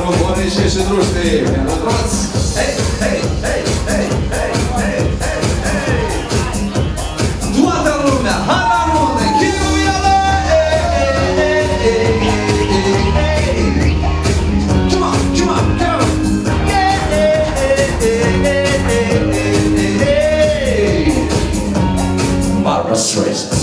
trombonice și druștii. Hei, hei, hei, hei, hei, hei, hei, hei. Toată lumea, hai la munte, chiuială! Come on, come on, come on! Barbra Streisand.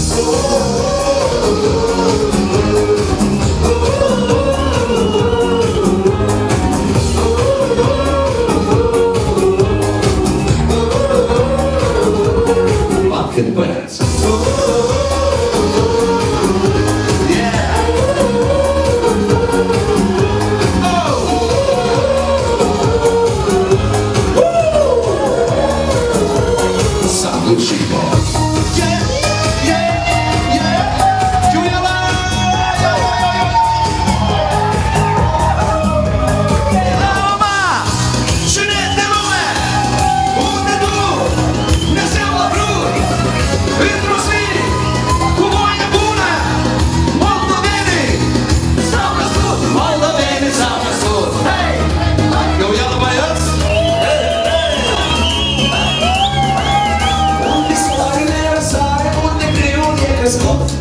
Bucket Bands.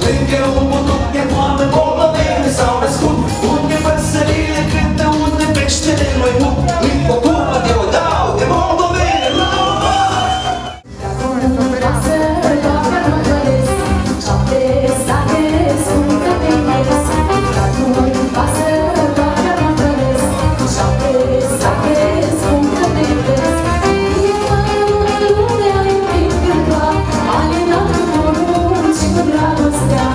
Lângă un butuc de foame, moldoveni s-au născut. Unde păsările cântă, unde peștele noi muc. În pocură de o dau, de moldoveni rău. De acolo nu lasă, doar mă gălesc. 7 sate sunt căpinesc. Dar nu-mi pasă, doar mă gălesc. 7 sate sunt căpinesc. E mai lumea iubit cândva, alinat cu morul și cu dragostea.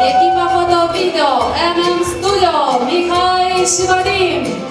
Echipa foto-video MM Studio, Mihai și Vadim.